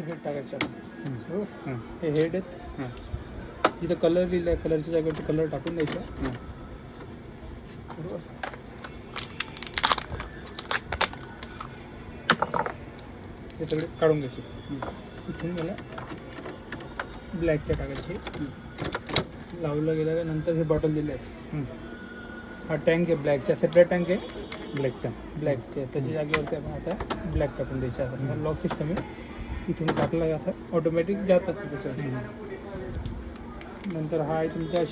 Head टाकायचे आपण. बरोबर. हां हे हेड आहेत. हां इथं कलर लिहिलं आहे, कलरच्या जागेवरती कलर टाकून द्यायचा. हां बरोबर. हे सगळे काढून घ्यायचे. इथून याला ब्लॅकच्या टाकायचे. लावलं गेलं नंतर हे बॉटल दिले आहेत. हा टँक आहे ब्लॅकचा, सेपरेट टँक आहे ब्लॅकच्या ब्लॅकचे. त्याच्या जागेवरती आपण आता ब्लॅक टाकून द्यायचे. असं लॉक सिस्टम आहे. इथून टाकलं असं ऑटोमॅटिक जात असतं त्याच्यावर. नंतर हा आहे तुमचा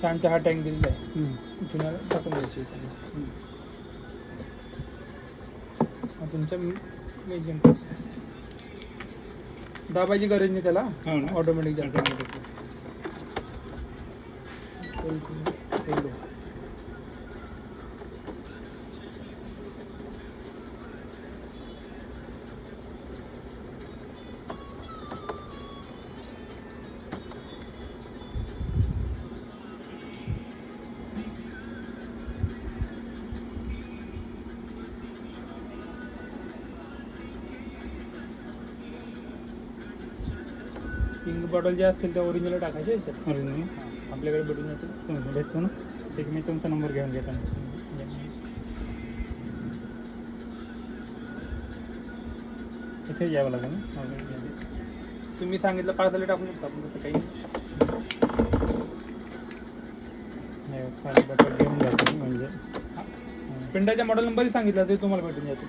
शानचा हा टँक दिलेला आहे. इथून याला टाकून द्यायचे. हा तुमचा मेजंट. दाबायची गरज नाही त्याला, हो ना ऑटोमॅटिक जातं. पिंक बॉटल जे असतील त्या ओरिजिनल टाकायचे याच्यात. ओरिजिनल आपल्याकडे भेटून जातो. भेटतो ना. ठीक, मी तुमचा नंबर घेऊन घेतो. इथे यावं लागेल ना. तुम्ही सांगितलं पार्सल टाकून शकता आपण, तसं काही बॉटल घेऊन जातो म्हणजे पिंडाच्या मॉडेल नंबरही सांगितलं ते तुम्हाला भेटून जातो.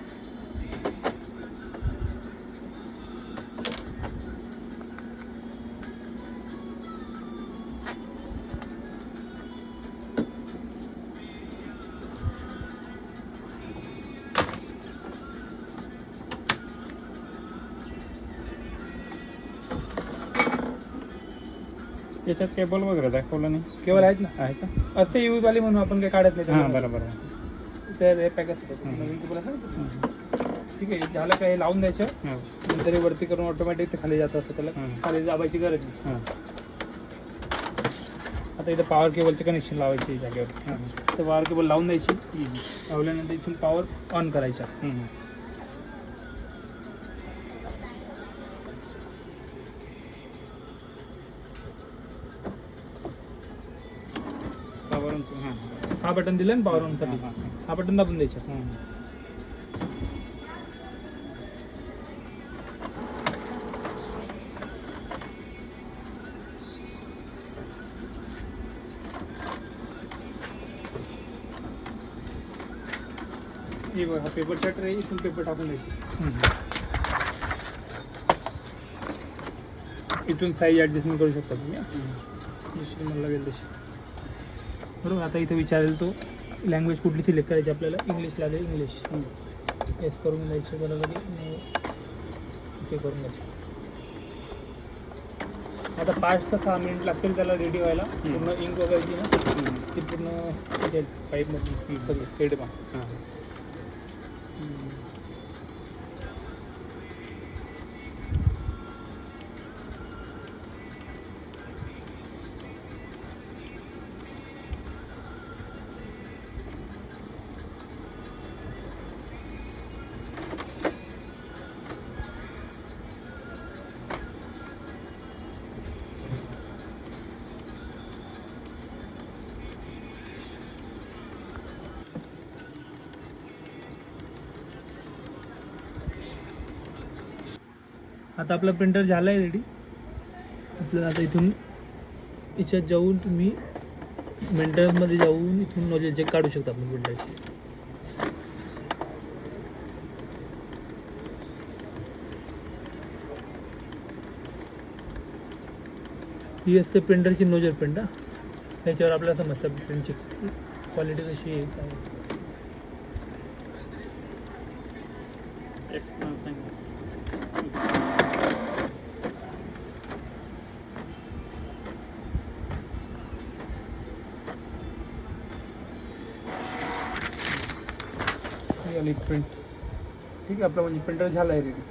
याच्यात केबल वगैरे दाखवलं नाही. केवळ आहेत ना, आहे का? असे यूज वाली म्हणून आपण काही काढत नाही. हां बरोबर. ते पॅक असतं नवीन तुम्हाला सांगतो. ठीक आहे, झालं काय लावून द्यायचं. हां नंतर वरती करून ऑटोमॅटिक ते खाली जात असतं. त्याला खाली दाबायची गरज नाही. हां आता इथं पॉवर केबलचे कनेक्शन लावायचे जागेवर. तर पॉवर केबल लावून द्यायची. लावल्यानंतर इथून पॉवर ऑन करायचा. हा बटन दिलं ना पॉवर ऑनसाठी, हा बटन दाबून द्यायचा. हे बघा, हा पेपर शटर आहे. इथून पेपर टाकून द्यायची. इथून साईज ॲडजस्टमेंट करू शकता तुम्ही. दुसरी मला लागेल तशी. बरोबर. आता इथं विचारेल तो लँग्वेज कुठली सिलेक्ट करायची आपल्याला. इंग्लिश लागेल, इंग्लिश एस करून द्यायचं. बरोबर. ओके करून द्यायचं. आता 5 ते 6 मिनिट लागतील त्याला रेडी व्हायला. पूर्ण इंक वगैरे ना ती पूर्ण पाईपमध्ये सगळी हेड पा. आता आपला प्रिंटर झाला आहे रेडी. आपल्याला आता इथून याच्यात जाऊन तुम्ही मेंटेनन्समध्ये जाऊन इथून नॉलेज चेक काढू शकता आपण प्रिंटरची. ही असते प्रिंटरची नोजर प्रिंट. त्याच्यावर आपल्याला समजतं प्रिंटची क्वालिटी कशी आहे काय. प्रिंट ठीक आहे. आपला म्हणजे प्रिंटर झाला आहे रेडी.